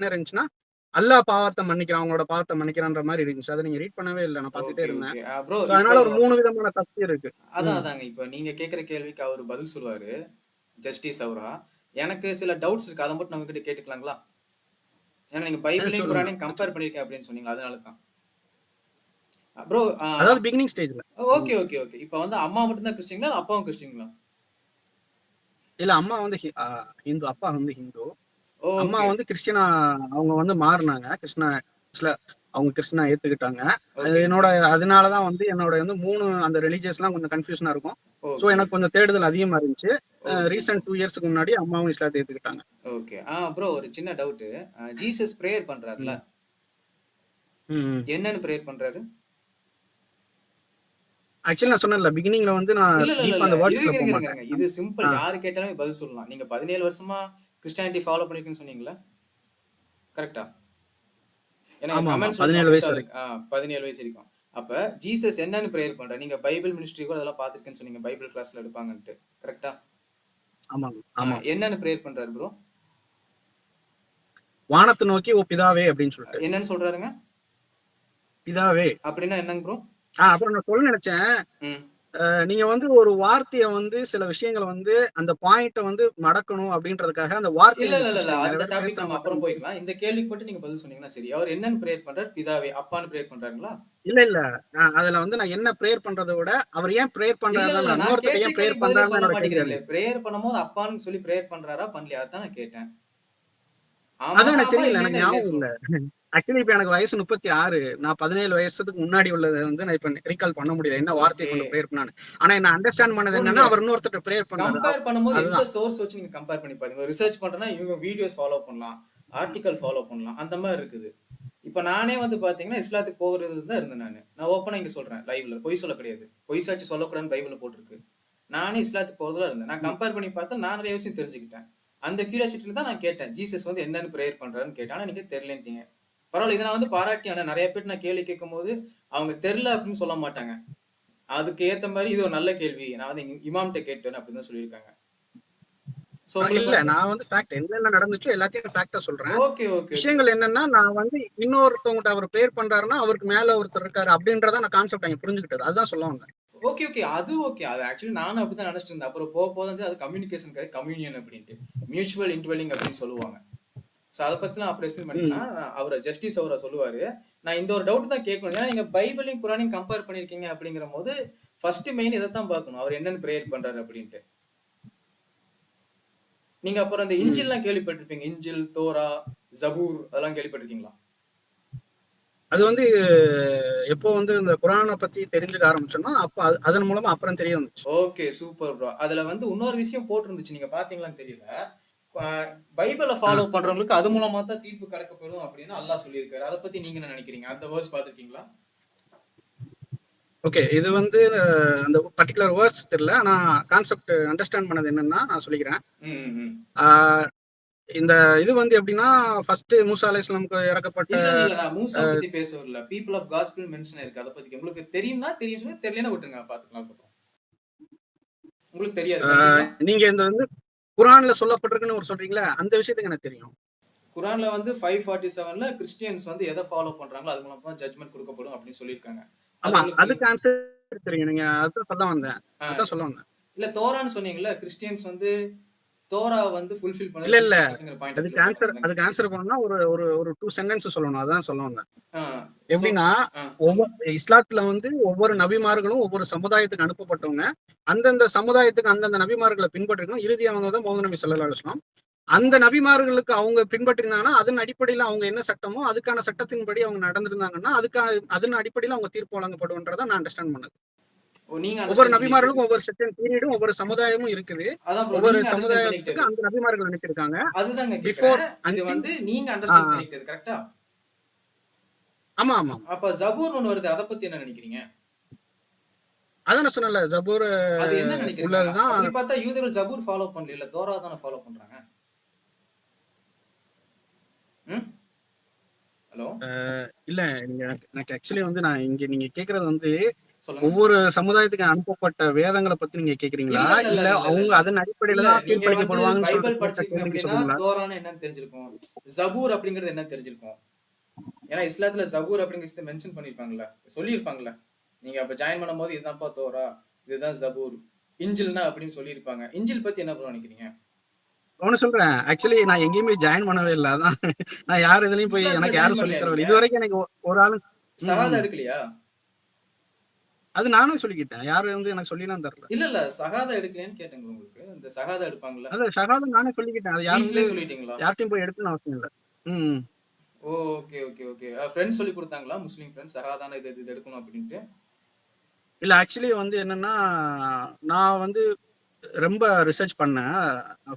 என்ன இருந்துச்சுன்னா, அல்லாஹ் பாவத்த மன்னிக்கிறான், அவங்களோட பாவத்த மன்னிக்கிறான்ற மாரி இருந்துச்சு. அத நீங்க ரீட் பண்ணவே இல்ல. நான் பார்த்துட்டே ஓகே, இருந்தேன். ஓகே. ப்ரோ ஸோ இப்போ அதனால ஒரு 3 விதமான தஃப்சீர் இருக்கு. அதாங்க. இப்ப நீங்க கேட்கிற கேள்விக்கு அவரு பதில் சொல்லுவாரு. ஜஸ்டிஸ் அவரா. எனக்கு சில டவுட்ஸ் இருக்கு. அத மட்டும் நான் உங்ககிட்ட கேட்டுக்கலாங்களா? ஏன்னா நீங்க பைபிளையும், சொல்லுங்க. குரானையும் கம்பேர் பண்ணியிருக்கேன் அப்படின்னு சொன்னீங்க. அதனால தான். ப்ரோ அதாவது பிகினிங் ஸ்டேஜ்ல. Okay, okay, okay. இப்ப வந்து அம்மா மட்டும் தான் கிறிஸ்டியன்களா? அப்பாவும் கிறிஸ்டியன்களா? இல்ல அம்மா வந்து ஹிந்து. அப்பா வந்து ஹிந்து. அம்மா ஓகே, வந்து கிறிஸ்டியனா அவங்க வந்து மாறுனாங்க. அவங்க கிறிஸ்டினா ஏத்துக்கிட்டாங்க. அது ஓகே, ஓகே. அதனாலதான் வந்து என்னோட வந்து 3 அந்த ரிலிஜியஸ்லாம் கொஞ்சம் கன்ஃபியூஷனா இருக்கும். ஸோ ஓகே, எனக்கு கொஞ்சம் தேடுதல் அதிகமா இருந்துச்சு. ஓகே, ரீசென்ட் 2 இயர்ஸ்க்கு முன்னாடி அம்மாவும் இஸ்லாத்தை ஏத்துக்கிட்டாங்க. ஓகே. ப்ரோ ஒரு சின்ன டவுட். Jesus prayer பண்றாருல. ம். ம். என்னன்னு பிரேயர் பண்றாரு? ஆக்சுவலி நான் சொன்னேன்ல, பிகினிங்ல வந்து நான் இல்ல, இல்ல, இல்ல, டீப்பா இல்ல. அந்த வேர்ட்ஸ்குள்ள இருங்க, இருங்க, இருங்க, போமாட்டேன். இருங்க. இது சிம்பிள். ஆ. யாரு கேட்டாலுமே பதில் சொல்லலாம். நீங்க 17 வருஷமா கிறிஸ்டியானிட்டி ஃபாலோ பண்ணிருக்கீங்கன்னு சொன்னீங்கல்ல? கரெக்ட்டா? எனக்கு ஆமாமா. கமெண்ட்ஸ்ல 17 பார்க்கும்போது வயசு அது வரைக்கும். 17 வயசு வரைக்கும். அப்ப ஜீசஸ் என்னன்னு பிரேயர் பண்றாரு? நீங்க பைபிள் மினிஸ்ட்ரி கூட அதெல்லாம் பார்த்திருக்கேன்னு சொன்னீங்க. பைபிள் கிளாஸ்ல எடுப்பாங்கன்ட்டு. கரெக்ட்டா? ஆமாங்க. ஆமா. என்னன்னு பிரேயர் பண்றாரு ப்ரோ? வானத்தை நோக்கி ஓ பிதாவே அப்படின்னு சொல்லிட்டு. என்னன்னு சொல்றாருங்க? பிதாவே. அப்படின்னா என்னங்க ப்ரோ? அப்புறம் நான் சொல்ல நினைச்சேன். ம். நீங்க வந்து ஒரு வார்த்தைய வந்து சில விஷயங்கள வந்து அந்த பாயிண்ட வந்து மடக்கணும் அப்படின்றதுக்காக அந்த வார்த்தையை இல்ல, நீங்க இல்ல, இல்ல, இல்ல. புடிச்சிட்டீங்க. நிறைய அந்த பேர் டாபிக் பேசுற நம்ம அப்புறம் மாட்டேங்குது. போய்க்கலாம். இந்த கேள்விக்கு மட்டும் நீங்க பதில் சொன்னீங்கன்னா சரி. அவர் என்னன்னு பிரேயர் பண்றாரு? பிதாவே, அப்பான்னு பிரேயர் பண்றாருங்களா? இல்ல, இல்ல. அதுல வந்து நான் என்ன பிரேயர் பண்றத விட, அவர் ஏன் பிரேயர் இல்ல, இல்ல, பண்றாருன்னா, இல்ல. நான் நான் இன்னொருத்தர்ட்ட கேட்ட ஏன் பிரேயர் கேள்விக்கு பதிலே பண்றாருன்னு சொல்ல என்னோட கேள்வியா மாட்டேங்கிறீங்களே. இருந்துச்சு. பிரேயர் பண்ணும்போது அப்பான்னு சொல்லி பிரேயர் பண்றாரா? பண்ணலையா? அதான் நான் கேட்டேன். அதான் ஆமான்னா எனக்கு ஆமா, தெரியல. எனக்கு இல்லைன்னா இல்லைன்னு ஞாபகம் இல்ல. சொல்லணும். ஆக்சுவலி இப்ப எனக்கு வயசு 36. நான் 17 வயசுக்கு முன்னாடி உள்ளத வந்து நான் இப்ப ரீகால் பண்ண முடியல. என்ன வார்த்தைய ஓகே. கொண்டு பிரேயர் பண்ணான்னு. ஆனா என்ன அண்டர்ஸ்டாண்ட் பண்ணது ப்ரோ நீங்க என்னன்னா, அவர் இன்னொருத்தர்ட்ட பிரேயர் பண்ணாரு. கம்பேர் பண்ணும்போது எந்த அதுதான். சோர்ஸ் வச்சு நீங்க கம்பேர் பண்ணி பாருங்க. ரிசர்ச் பண்றேன்னா இவங்க வீடியோஸ் ஃபாலோ பண்ணலாம். ஆர்டிகல் ஃபாலோ பண்ணலாம். அந்த மாரி இருக்குது. இப்ப நானே வந்து பாத்தீங்கன்னா, இஸ்லாத்துக்கு போறது தான் இருந்தேன் நானு. நான் ஓப்பனா இங்க சொல்றேன் லைவ்ல. பொய் சொல்ல கிடையாது. பொய் சாட்சி சொல்லக்கூடாதுன்னு பைபிள்ல போட்டிருக்கு. நானே இஸ்லாத்துக்கு போறதுல இருந்தேன். நான் ம். கம்பேர் பண்ணி பார்த்தா நான் நிறைய விஷயம் தெரிஞ்சுக்கிட்டேன். அந்த கியூரியாசிட்டில தான் நான் கேட்டேன். ஜீசஸ் வந்து என்னன்னு பிரேயர் பண்றாருன்னு கேட்டேன். ஆனா நீங்க தெரியலன்ட்டீங்க. பரவாயில்ல. இத நான் வந்து பாராட்டி ஆனா நெறைய பேர்ட்ட நான் கேள்வி கேட்கும்போது, அவங்க தெரியல அப்படின்னு சொல்ல மாட்டாங்க. அதுக்கு ஏத்த மாரி இது ஒரு நல்ல கேள்வி. நான் வந்து இமாம்ட்ட கேட்டேன் அப்படின்னு தான் சொல்லியிருக்காங்க. சோ உங்களுக்கு இல்ல. வந்து நான் வந்து ஃபேக்ட் என்னென்ன நடந்துச்சோ எல்லாத்தையும் ஃபேக்ட்டா சொல்றேன். Okay, okay, okay. விஷயங்கள் என்னன்னா, நான் வந்து இன்னொருத்தவங்கட்ட அவர் பிரேயர் பண்றாருன்னா, அவருக்கு மேல ஒருத்தர் இருக்காரு அப்படின்றத நான் கான்செப்ட் அங்க புரிஞ்சுக்கிட்டது. அதுதான் சொல்ல வந்தேன். Okay, okay. அது ஓகே. அது ஆக்சுவலி நானும் அப்படித்தான் நினைச்சிட்டு இருந்தேன். அப்புறம் போக போக வந்து அது கம்யூனிகேஷன் கிடையாது. கம்யூனியன் அப்படின்ட்டு. மியூச்சுவல் இன்ட்வெல்லிங் அப்படின்னு சொல்லுவாங்க. சோ அத பத்திலாம் அப்புறம் எக்ஸ்பிளைன் ம். பண்ணிக்கலாம். அவர ஜஸ்டிஸ் அவர சொல்லுவாரு. நான் இந்த ஒரு டவுட் தான் கேட்கணும். ஏன்னா நீங்க பைபிளையும், குரானையும் கம்பேர் பண்ணியிருக்கீங்க அப்படிங்கிறபோது, ஃபர்ஸ்ட் மெயின் இதத்தான் பார்க்கணும். அவர் என்னன்னு பிரேயர் பண்றாரு அப்படின்ட்டு. நீங்க அப்புறம் அந்த ம். இஞ்சில்லாம் கேள்விப்பட்டிருப்பீங்க. இஞ்சில், தோரா, ஜபூர் அதெல்லாம் கேள்விப்பட்டிருக்கீங்களா? அது வந்து எப்போ வந்து இந்த குரான பத்தி தெரிஞ்சுக்க ஆரம்பிச்சோம்னா, அப்ப அதன் மூலமா அப்புறம் தெரிய வந்துச்சு. Okay, super bro. அதுல வந்து இன்னொரு விஷயம் போட்டிருந்துச்சு. நீங்க பார்த்தீங்களான்னு தெரியல. அ பைபிள ஆ. ஃபாலோ பண்றவங்களுக்கு அது மூலமா தான் தீர்ப்பு கிடைக்கப்பெறும் அப்படின்னு அல்லாஹ் சொல்லியிருக்காரு. அத பத்தி நீங்க என்ன நினைக்கிறீங்க? அந்த வேர்ஸ் பார்த்திருக்கீங்களா? ஓகே. இது வந்து அந்த பர்ட்டிகுலர் வேர்ட்ஸ் தெரியல. ஆனா கான்செப்ட் அண்டர்ஸ்டாண்ட் பண்ணது என்னன்னா, நான் சொல்லிக்கிறேன். ம், ம். ஆ இந்த இது வந்து எப்படின்னா, ஃபர்ஸ்ட் மூசா அலைஹிஸ்ஸலாமுக்கு இறக்கப்பட்ட இல்ல, இல்ல. நான் மூசா பத்தி பேச வரல. பீப்பிள் ஆஃப் காஸ்பல் மென்ஷன் இருக்கு. அத பத்தி உங்களுக்கு தெரியும்னா தெரியும் சொல்லுங்க. தெரியலனா விட்டுருங்க. பார்த்துக்கலாம் அதுக்கப்புறம். உங்களுக்கு தெரியாது. ஆ கரெக்ட்டுங்களா? நீங்க இந்த வந்து குரான்ல சொல்லப்பட்டிருக்குன்னு ஒரு சொல்றீங்களா? அந்த விஷயத்துக்கு எனக்கு தெரியும். குரான்ல வந்து 547ல கிறிஸ்டியன்ஸ் வந்து எத ஃபாலோ பண்றாங்களோ அது மூலமா ஜட்ஜ்மென்ட் குடுக்கப்படும் அப்படின்னு சொல்லியிருக்காங்க. அது ஆமா. உங்களுக்கு அதுக்கு ஆன்சர் தெரியும். நீங்க அதான் சொல்ல வந்தேன். ஆ அதான் சொல்ல வந்தேன். இல்ல தோரான்னு சொன்னீங்கல்ல. கிறிஸ்டியன்ஸ் வந்து தோரா வந்து ஃபுல்ஃபில் இல்ல, பண்ணது இல்ல. ஜீசஸ் அப்படிங்கிற பாயிண்ட் ஆஃப் வியூல போறாங்க. அதான் அதுக்கு கேட்டேன். ஆன்சர் பண்ணணும்னா ஒரு ஒரு ஒரு 2 சென்டென்ஸ் சொல்லணும். அதான் சொல்ல வந்தேன். ஆ சோ எப்படின்னா, சொல்லுங்க. இஸ்லாத்துல வந்து ஒவ்வொரு நபிமார்களும் ஒவ்வொரு சமுதாயத்துக்கு அனுப்பப்பட்டவங்க. அந்தந்த சமுதாயத்துக்கு அந்தந்த நபிமார்களை பின்பற்றிருக்கணும். இறுதியா வந்தது தான் முகமது நபி ஸல்லல்லாஹு அலைஹி வஸல்லம். அந்த நபிமார்களுக்கு அவங்க பின்பற்றிருந்தாங்கன்னா, அதன் அடிப்படையில அவங்க என்ன சட்டமோ, அதுக்கான சட்டத்தின்படி அவங்க நடந்திருந்தாங்கன்னா, அதன் அடிப்படையில அவங்க தீர்ப்பு வழங்கப்படும்ன்றத நான் அண்டர்ஸ்டாண்ட் பண்ணது. நீங்க ஒவ்வொரு அண்டர்ஸ்டாண்ட் பண்ணிக்கிட்டது. நபிமார்களுக்கும் ஒவ்வொரு செகண்ட் பீரியடும், ஒவ்வொரு சமுதாயமும் இருக்குது. அதான் ப்ரோ ஒவ்வொரு நீங்க அண்டர்ஸ்டாண்ட் சமுதாயத்துக்கு பண்ணிக்கிட்டது. அந்த நபிமார்கள் அனுப்பியிருக்காங்க. அதுதாங்க பிஃபோர் கேக்குறேன். இது அன்டில் வந்து நீங்க ஆ அண்டர்ஸ்டாண்ட் பண்ணிக்கிட்டது. கரெக்ட்டா? ஆமா, ஆமா. அப்ப ஜபூர்ன்னு ஒண்ணு வருது. அத பத்தி என்ன நினைக்கிறீங்க? அதான் நான் சொன்னேன்ல, ஜபூர் அது என்ன நினைக்கிறீங்க? உள்ளதுதான். அப்படி பார்த்தா யூதர்கள் ஜபூர் ஃபாலோ பண்ணல. தோரா தான ஃபாலோ பண்றாங்க. ம்? ஹலோ? இல்ல நீங்க எனக்கு ஆக்சுவலி வந்து நான் இங்க நீங்க கேட்கறது வந்து சொல்லுங்க. ஒவ்வொரு சமுதாயத்துக்கு அனுப்பப்பட்ட வேதங்களை பத்தி நீங்க கேக்குறீங்களா? இல்ல, இல்ல, இல்ல, இல்ல இல்ல, இல்ல, அவங்க இல்ல. அதன் அடிப்படையில இல்ல, தான் நீங்க வந்து தீர்ப்பளிக்கப்படுவாங்கன்னு பைபிள் சொல்லிட்டு கேட்ட படிச்சிருக்கீங்க கேள்விக்கு அப்படின்னா, சொல்றீங்களா? தோரான்னா என்னன்னு தெரிஞ்சிருக்கும். ஜபூர் அப்படிங்கிறது என்னன்னு தெரிஞ்சிருக்கும். ஏன்னா இஸ்லாத்துல ஜபூர் அப்படிங்கிற விஷயத்தை மென்ஷன் பண்ணிருப்பாங்கல்ல, சொல்லியிருப்பாங்கல்ல. நீங்க அப்ப ஜாயின் பண்ணும்போது இதுதான்ப்பா தோரா, இதுதான் ஜபூர், இஞ்சில்னா அப்படின்னு சொல்லியிருப்பாங்க. இஞ்சில் பத்தி என்ன ப்ரோ நினைக்கிறீங்க? ஒண்ணு சொல்றேன். ஆக்சுவலி நான் எங்கேயுமே ஜாயின் பண்ணவே இல்ல. அதான் நான் யார் இதுலயும் போய் இஸ்லாத்துல எனக்கு ஜாயின் யாரும் சொல்லி பண்ணலையா நீங்க? தரவில்லை. இதுவரைக்கும் எனக்கு ஒரு ஆளு சகாதா ம். எடுக்கலையா? அது நானே சொல்லிக்கிட்டேன். யாரும் வந்து எனக்கு சொல்லிலாம் தரல. இல்ல, இல்ல. சகாதா எடுக்கலையான்னு கேட்டேங்க உங்களுக்கு. இந்த சகாதா எடுப்பாங்கல்ல. அது ஷஹாதா நானே சொல்லிக்கிட்டேன். அது யாரும் வந்து வீட்லயே சொல்லிட்டீங்களா? யார்ட்டயும் போய் எடுக்கணும்னு அவசியம் இல்ல. ம். ஓ! Okay, okay, okay. ஃபிரெண்ட்ஸ் சொல்லிக் குடுத்தாங்களா? முஸ்லீம் ஃபிரெண்ட்ஸ் சகாதான இது இது எடுக்கணும் அப்படின்ட்டு. இல்ல ஆக்சுவலி வந்து என்னன்னா, நான் வந்து ரொம்ப ரிசர்ச் பண்ணேன்.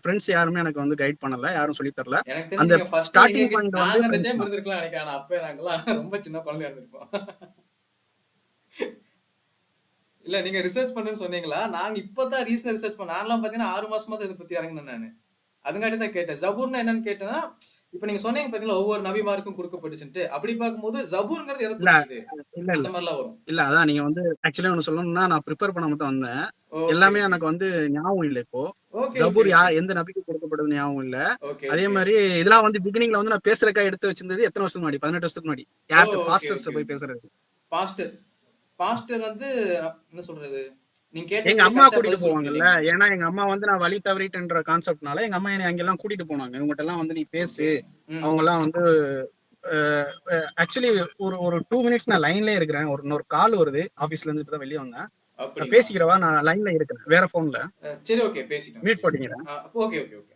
ஃப்ரெண்ட்ஸ் யாருமே எனக்கு வந்து கைட் பண்ணல. யாரும் சொல்லி தரல. எனக்கு தெரிஞ்சு அந்த நீங்க ஃபர்ஸ்ட்டே ஸ்டார்ட்டிங் பாயிண்ட் வந்து நாங்க அந்த ஃப்ரெண்ட்ஸ் டைம் தான். இருந்திருக்கலாம்னு நெனைக்கிறேன். ஆனா அப்ப நாங்கலாம் ரொம்ப சின்ன குழந்தையா இருந்திருப்போம். இல்ல நீங்க ரிசர்ச் பண்ணுன்னு சொன்னீங்களா? நாங்க இப்ப தான் ரீசென்ட்டா ரிசர்ச் பண்ணோம். நான்லாம் பார்த்தீங்கன்னா 6 மாசமா தான் இத பத்தி இறங்குனேன் நானு. அதுங்காட்டி தான் கேட்டேன். ஜபூர்னா என்னன்னு கேட்டேன்னா, இப்ப நீங்க சொன்னீங்க பார்த்தீங்களா, ஒவ்வொரு நபிமாருக்கும் குடுக்கப்பட்டுச்சுன்ட்டு. அப்படி பார்க்கும்போது ஜபூர்ங்கிறது எத இல்ல, குறிக்குது? இல்ல, அந்த இல்ல. மாரிலாம் வரும். இல்ல அதான் நீங்க வந்து ஆக்சுவலி ஒண்ணு சொல்லணும்னா, நான் பிரிப்பேர் பண்ணாம தான் வந்தேன். ஓகே, எல்லாமே ஓகே. எனக்கு வந்து ஞாபகம் இல்ல இப்போ. Okay, okay, Zabur okay. எந்த நபிக்கு கொடுக்கப்படுதுன்னு ஞாபகம் இல்ல. ஓகே, அதே ஓகே. மாரி இதெல்லாம் வந்து பிகினிங்ல வந்து நான் பேசுறதுக்காக எடுத்து வச்சிருந்தது எத்தன வருஷத்துக்கு முன்னாடி? 18 வருஷத்துக்கு முன்னாடி. ஓ! யார்ட்ட? ஓகே, பாஸ்டர்ஸ்ட்ட ஓகே, போய் ஓகே. பேசுறது. பாஸ்டர் பாஸ்டர் வந்து என்ன சொல்றது? நீங்க கேட்ட எங்க கேள்விக்கு அம்மா கரெக்ட்டா கூட்டிட்டு பதில் சொல்ல போவாங்கல்ல. முடியலைங்க. ஏன்னா எங்க அம்மா வந்து நான் வழி தவறிட்டேன்ற கான்செப்ட்னால எங்க அம்மா என்னைய அங்கெல்லாம் கூட்டிட்டு போனாங்க. இவங்கட்டலாம் வந்து நீ பேசு. ஓகே. ம். அவங்கலாம் வந்து ஆக்சுவலி ஒரு 2 மினிட்ஸ் நான் லைன்லயே இருக்கிறேன். இன்னொரு கால் வருது. ஆபீஸ்ல இருந்து இப்ப தான் வெளிய வந்தேன். நான் அப்படிங்களா? பேசிக்கிறவா? நான் லைன்ல இருக்கிறேன். வேற ஃபோன்ல. சரி ஓகே. பேசிட்டோம், மியூட் பேசிட்டோம். பண்ணிக்கிறேன். Okay, okay, okay.